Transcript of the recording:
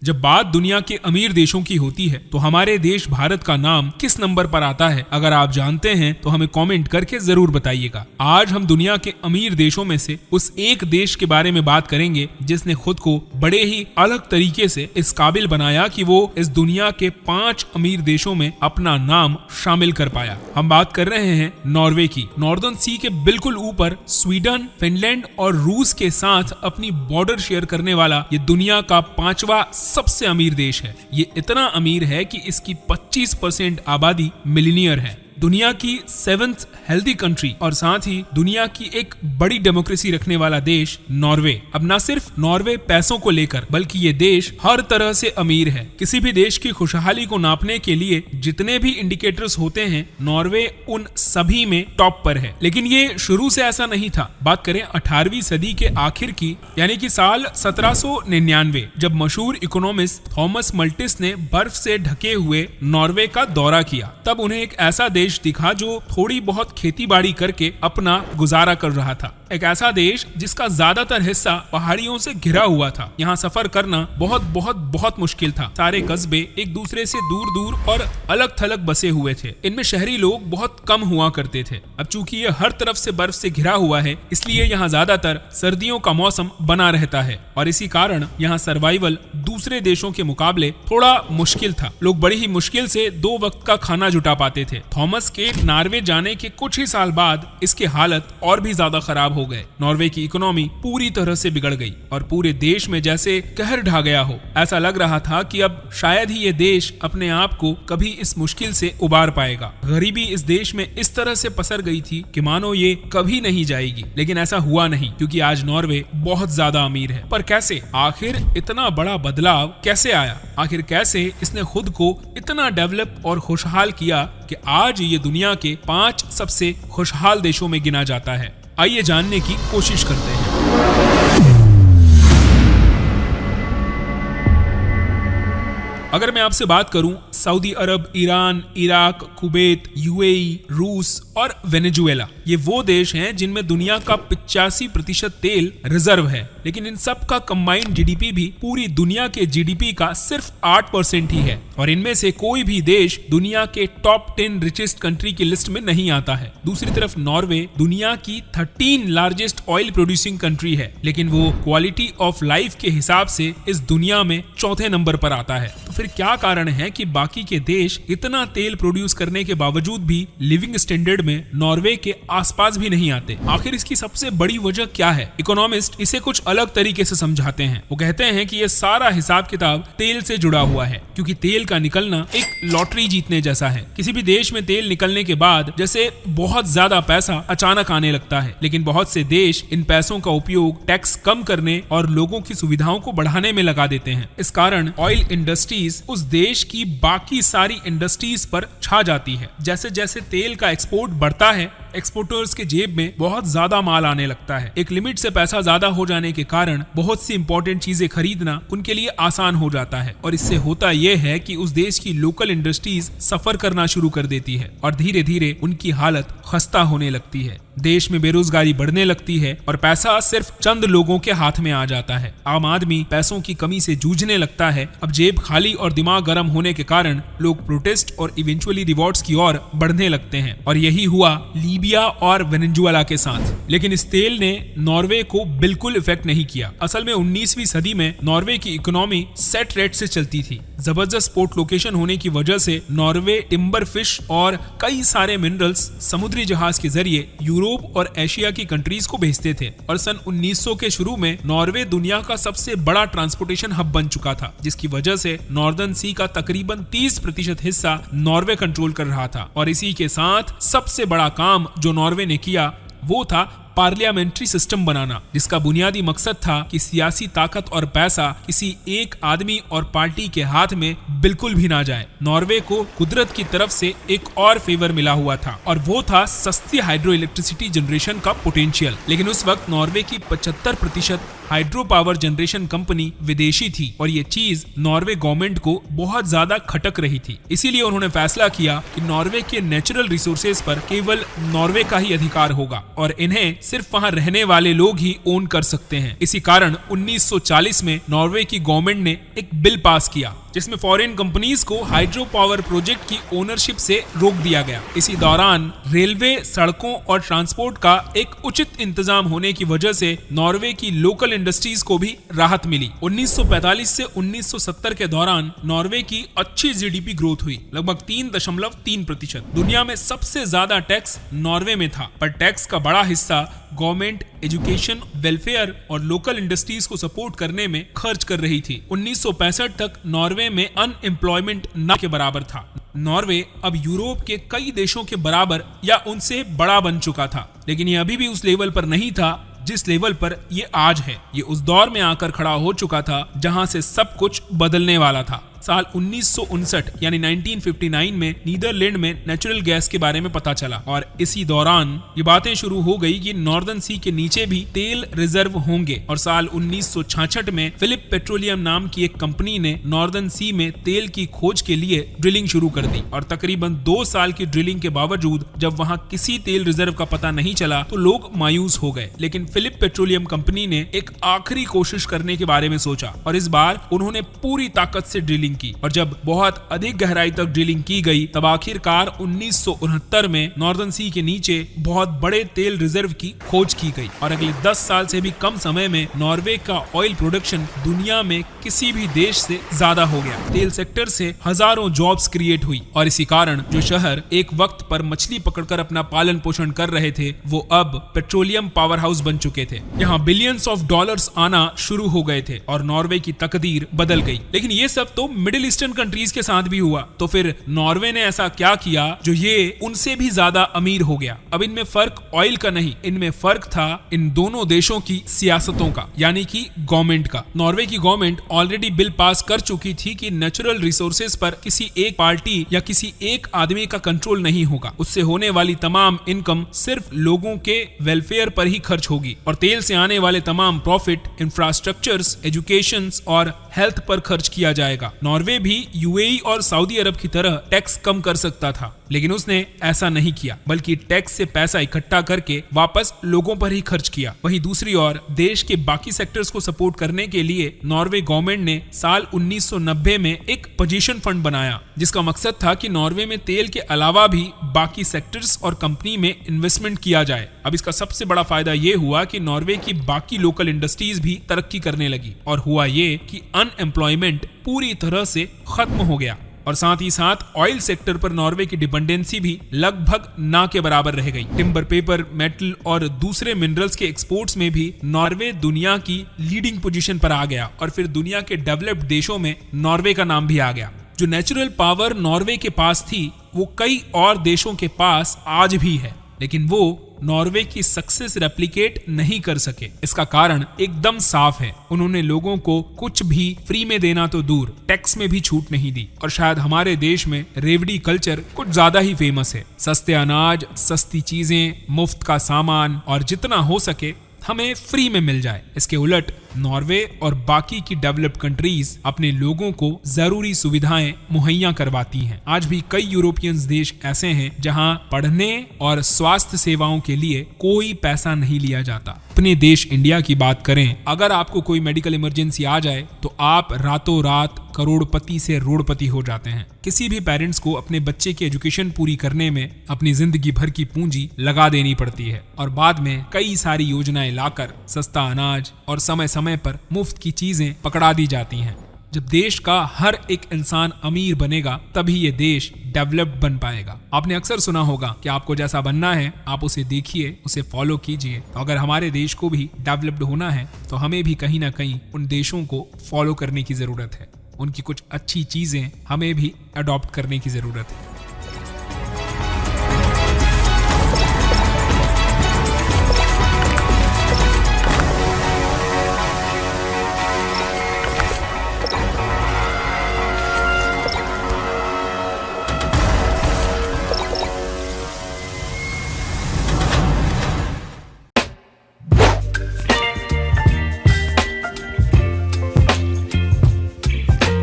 जब बात दुनिया के अमीर देशों की होती है तो हमारे देश भारत का नाम किस नंबर पर आता है? अगर आप जानते हैं तो हमें कमेंट करके जरूर बताइएगा। आज हम दुनिया के अमीर देशों में से उस एक देश के बारे में बात करेंगे जिसने खुद को बड़े ही अलग तरीके से इस काबिल बनाया कि वो इस दुनिया के 5 अमीर देशों में अपना नाम शामिल कर पाया। हम बात कर रहे हैं नॉर्वे की। नॉर्दर्न सी के बिल्कुल ऊपर स्वीडन, फिनलैंड और रूस के साथ अपनी बॉर्डर शेयर करने वाला ये दुनिया का 5वां सबसे अमीर देश है। ये इतना अमीर है कि इसकी 25% आबादी मिलीनियर है। दुनिया की 7th हेल्दी कंट्री और साथ ही दुनिया की एक बड़ी डेमोक्रेसी रखने वाला देश नॉर्वे। अब न सिर्फ नॉर्वे पैसों को लेकर बल्कि ये देश हर तरह से अमीर है। किसी भी देश की खुशहाली को नापने के लिए जितने भी इंडिकेटर्स होते हैं नॉर्वे उन सभी में टॉप पर है। लेकिन ये शुरू से ऐसा नहीं था। बात करें 18वीं सदी के आखिर की, यानी कि साल 1799, जब मशहूर इकोनॉमिस्ट थॉमस मल्टिस ने बर्फ से ढके हुए नॉर्वे का दौरा किया, तब उन्हें एक ऐसा देश दिखा जो थोड़ी बहुत खेती बाड़ी करके अपना गुजारा कर रहा था। एक ऐसा देश जिसका ज्यादातर हिस्सा पहाड़ियों से घिरा हुआ था। यहाँ सफर करना बहुत बहुत बहुत मुश्किल था। सारे कस्बे एक दूसरे से दूर दूर और अलग थलग बसे हुए थे। इनमें शहरी लोग बहुत कम हुआ करते थे। अब चूंकि ये हर तरफ से बर्फ से घिरा हुआ है, इसलिए यहाँ ज्यादातर सर्दियों का मौसम बना रहता है और इसी कारण यहाँ सर्वाइवल दूसरे देशों के मुकाबले थोड़ा मुश्किल था। लोग बड़ी ही मुश्किल से 2 वक्त का खाना जुटा पाते थे। थॉमस के नॉर्वे जाने के कुछ ही साल बाद इसकी हालत और भी ज्यादा खराब हो गए। नॉर्वे की इकोनॉमी पूरी तरह से बिगड़ गई और पूरे देश में जैसे कहर ढा गया हो। ऐसा लग रहा था कि अब शायद ही ये देश अपने आप को कभी इस मुश्किल से उबार पाएगा। गरीबी इस देश में इस तरह से पसर गई थी कि मानो ये कभी नहीं जाएगी। लेकिन ऐसा हुआ नहीं, क्योंकि आज नॉर्वे बहुत ज्यादा अमीर है। पर कैसे? आखिर इतना बड़ा बदलाव कैसे आया? आखिर कैसे इसने खुद को इतना डेवलप और खुशहाल किया कि आज ये दुनिया के 5 सबसे खुशहाल देशों में गिना जाता है? आइए जानने की कोशिश करते हैं। अगर मैं आपसे बात करूं सऊदी अरब, ईरान, इराक, कुवैत, यूएई, रूस और वेनेजुएला, ये वो देश हैं जिनमें दुनिया का 85% तेल रिजर्व है। लेकिन इन सब का कंबाइंड जीडीपी भी पूरी दुनिया के जीडीपी का सिर्फ 8% ही है और इनमें से कोई भी देश दुनिया के टॉप 10 रिचेस्ट कंट्री की लिस्ट में नहीं आता है। दूसरी तरफ नॉर्वे दुनिया की 13 लार्जेस्ट ऑयल प्रोड्यूसिंग कंट्री है, लेकिन वो क्वालिटी ऑफ लाइफ के हिसाब से इस दुनिया में 4थे नंबर पर आता है। तो फिर क्या कारण है कि बाकी के देश इतना तेल प्रोड्यूस करने के बावजूद भी लिविंग स्टैंडर्ड में नॉर्वे के आसपास भी नहीं आते? आखिर इसकी सबसे बड़ी वजह क्या है? इकोनॉमिस्ट इसे कुछ अलग तरीके से समझाते हैं। वो कहते हैं कि ये सारा हिसाब किताब तेल से जुड़ा हुआ है, क्योंकि तेल का निकलना एक लॉटरी जीतने जैसा है। किसी भी देश में तेल निकलने के बाद जैसे बहुत ज्यादा पैसा अचानक आने लगता है, लेकिन बहुत से देश इन पैसों का उपयोग टैक्स कम करने और लोगों की सुविधाओं को बढ़ाने में लगा देते हैं। इस कारण ऑयल इंडस्ट्रीज उस देश की बाकी सारी इंडस्ट्रीज पर छा जाती है। जैसे जैसे तेल का एक्सपोर्ट बढ़ता है, एक्सपोर्टर्स के जेब में बहुत ज्यादा माल आने लगता है। एक लिमिट से पैसा ज्यादा हो जाने के कारण बहुत सी इंपॉर्टेंट चीजें खरीदना उनके लिए आसान हो जाता है और इससे होता यह है कि उस देश की लोकल इंडस्ट्रीज सफर करना शुरू कर देती है और धीरे धीरे उनकी हालत खस्ता होने लगती है। देश में बेरोजगारी बढ़ने लगती है और पैसा सिर्फ चंद लोगों के हाथ में आ जाता है। आम आदमी पैसों की कमी से जूझने लगता है। अब जेब खाली और दिमाग गर्म होने के कारण लोग प्रोटेस्ट और इवेंचुअली रिवॉर्ड्स की ओर बढ़ने लगते हैं और यही हुआ लीबिया और वेनेजुएला के साथ। लेकिन इस तेल ने नॉर्वे को बिल्कुल इफेक्ट नहीं किया। असल में 19वीं सदी में नॉर्वे की इकोनॉमी सेट रेट से चलती थी। जबरदस्त पोर्ट लोकेशन होने की वजह से नॉर्वे टिम्बर फिश और कई सारे मिनरल्स समुद्री जहाज के जरिए यूरोप और एशिया की कंट्रीज को भेजते थे और सन 1900 के शुरू में नॉर्वे दुनिया का सबसे बड़ा ट्रांसपोर्टेशन हब बन चुका था, जिसकी वजह से नॉर्दर्न सी का तकरीबन 30% हिस्सा नॉर्वे कंट्रोल कर रहा था। और इसी के साथ सबसे बड़ा काम जो नॉर्वे ने किया वो था पार्लियामेंट्री सिस्टम बनाना, जिसका बुनियादी मकसद था कि सियासी ताकत और पैसा किसी एक आदमी और पार्टी के हाथ में बिल्कुल भी ना जाए। नॉर्वे को कुदरत की तरफ से एक और फेवर मिला हुआ था और वो था सस्ती हाइड्रो इलेक्ट्रिसिटी जनरेशन का पोटेंशियल। लेकिन उस वक्त नॉर्वे की 75% हाइड्रो पावर जनरेशन कंपनी विदेशी थी और ये चीज नॉर्वे गवर्नमेंट को बहुत ज्यादा खटक रही थी। इसीलिए उन्होंने फैसला किया कि नॉर्वे के नेचुरल रिसोर्सेज पर केवल नॉर्वे का ही अधिकार होगा और इन्हें सिर्फ वहां रहने वाले लोग ही ओन कर सकते हैं। इसी कारण 1940 में नॉर्वे की गवर्नमेंट ने एक बिल पास किया जिसमें फॉरेन कंपनीज को हाइड्रो पावर प्रोजेक्ट की ओनरशिप से रोक दिया गया। इसी दौरान रेलवे, सड़कों और ट्रांसपोर्ट का एक उचित इंतजाम होने की वजह से नॉर्वे की लोकल इंडस्ट्रीज को भी राहत मिली। 1945 से 1970 के दौरान नॉर्वे की अच्छी जीडीपी ग्रोथ हुई, लगभग 3.3%। दुनिया में सबसे ज्यादा टैक्स नॉर्वे में था, पर टैक्स का बड़ा हिस्सा गवर्नमेंट एजुकेशन, वेलफेयर और लोकल इंडस्ट्रीज को सपोर्ट करने में खर्च कर रही थी। 1965 तक नॉर्वे में अनएम्प्लॉयमेंट न के बराबर था। नॉर्वे अब यूरोप के कई देशों के बराबर या उनसे बड़ा बन चुका था, लेकिन ये अभी भी उस लेवल पर नहीं था जिस लेवल पर ये आज है। ये उस दौर में आकर खड़ा हो चुका था जहां से सब कुछ बदलने वाला था। साल 1959 यानी 1959 में नीदरलैंड में नेचुरल गैस के बारे में पता चला और इसी दौरान ये बातें शुरू हो गई कि नॉर्दर्न सी के नीचे भी तेल रिजर्व होंगे। और साल 1966 में फिलिप पेट्रोलियम नाम की एक कंपनी ने नॉर्दर्न सी में तेल की खोज के लिए ड्रिलिंग शुरू कर दी और तकरीबन 2 साल की ड्रिलिंग के बावजूद जब वहां किसी तेल रिजर्व का पता नहीं चला तो लोग मायूस हो गए। लेकिन फिलिप पेट्रोलियम कंपनी ने एक आखिरी कोशिश करने के बारे में सोचा और इस बार उन्होंने पूरी ताकत से ड्रिलिंग की। और जब बहुत अधिक गहराई तक ड्रिलिंग की गई तब आखिरकार 1969 में नॉर्दर्न सी के नीचे बहुत बड़े तेल रिजर्व की खोज की गई और अगले 10 साल से भी कम समय में नॉर्वे का ऑयल प्रोडक्शन दुनिया में किसी भी देश से ज्यादा हो गया। तेल सेक्टर से हजारों जॉब्स क्रिएट हुई और इसी कारण जो शहर एक वक्त पर मछली पकड़कर अपना पालन पोषण कर रहे थे वो अब पेट्रोलियम पावर हाउस बन चुके थे। यहाँ बिलियंस ऑफ डॉलर्स आना शुरू हो गए थे और नॉर्वे की तकदीर बदल गई। लेकिन ये सब तो मिडिल ईस्टर्न कंट्रीज के साथ भी हुआ, तो फिर नॉर्वे ने ऐसा क्या किया जो ये उनसे भी ज्यादा अमीर हो गया। अब इनमें फर्क ऑयल का नहीं, इनमें फर्क था इन दोनों देशों की सियासतों का, यानी कि गवर्नमेंट का। नॉर्वे की गवर्नमेंट ऑलरेडी बिल पास कर चुकी थी कि नेचुरल रिसोर्सेज पर किसी एक पार्टी या किसी एक आदमी का कंट्रोल नहीं होगा। उससे होने वाली तमाम इनकम सिर्फ लोगों के वेलफेयर पर ही खर्च होगी और तेल से आने वाले तमाम प्रॉफिट इंफ्रास्ट्रक्चर्स, एजुकेशन और हेल्थ पर खर्च किया जाएगा। नॉर्वे भी यूएई और सऊदी अरब की तरह टैक्स कम कर सकता था, लेकिन उसने ऐसा नहीं किया, बल्कि टैक्स से पैसा इकट्ठा करके वापस लोगों पर ही खर्च किया। वहीं दूसरी ओर देश के बाकी सेक्टर्स को सपोर्ट करने के लिए नॉर्वे गवर्नमेंट ने साल 1990 में एक पोजीशन फंड बनाया जिसका मकसद था कि नॉर्वे में तेल के अलावा भी बाकी सेक्टर्स और कंपनी में इन्वेस्टमेंट किया जाए। अब इसका सबसे बड़ा फायदा ये हुआ कि नॉर्वे की बाकी लोकल इंडस्ट्रीज भी तरक्की करने लगी और हुआ ये कि अनएम्प्लॉयमेंट पूरी तरह से खत्म हो गया और साथ ही साथ ऑयल सेक्टर पर नॉर्वे की डिपेंडेंसी भी लगभग ना के बराबर रह गई। टिम्बर, पेपर, मेटल और दूसरे मिनरल्स के एक्सपोर्ट्स में भी नॉर्वे दुनिया की लीडिंग पोजीशन पर आ गया और फिर दुनिया के डेवलप्ड देशों में नॉर्वे का नाम भी आ गया। जो नेचुरल पावर नॉर्वे के पास थी वो कई और देशों के पास आज भी है, लेकिन वो नॉर्वे की सक्सेस रेप्लिकेट नहीं कर सके। इसका कारण एकदम साफ है, उन्होंने लोगों को कुछ भी फ्री में देना तो दूर, टैक्स में भी छूट नहीं दी। और शायद हमारे देश में रेवड़ी कल्चर कुछ ज्यादा ही फेमस है। सस्ते अनाज, सस्ती चीजें, मुफ्त का सामान और जितना हो सके हमें फ्री में मिल जाए। इसके उलट नॉर्वे और बाकी की डेवलप्ड कंट्रीज अपने लोगों को जरूरी सुविधाएं मुहैया करवाती हैं। आज भी कई यूरोपियन देश ऐसे हैं जहां पढ़ने और स्वास्थ्य सेवाओं के लिए कोई पैसा नहीं लिया जाता। अपने देश इंडिया की बात करें, अगर आपको कोई मेडिकल इमरजेंसी आ जाए तो आप रातों रात करोड़पति से रोड़पति हो जाते हैं। किसी भी पेरेंट्स को अपने बच्चे की एजुकेशन पूरी करने में अपनी जिंदगी भर की पूंजी लगा देनी पड़ती है और बाद में कई सारी योजनाएं लाकर सस्ता अनाज और समय समय पर मुफ्त की चीजें पकड़ा दी जाती हैं। जब देश का हर एक इंसान अमीर बनेगा तभी ये देश डेवलप्ड बन पाएगा। आपने अक्सर सुना होगा कि आपको जैसा बनना है आप उसे देखिए, उसे फॉलो कीजिए। तो अगर हमारे देश को भी डेवलप्ड होना है तो हमें भी कहीं ना कहीं उन देशों को फॉलो करने की जरूरत है। उनकी कुछ अच्छी चीजें हमें भी अडॉप्ट करने की जरूरत है।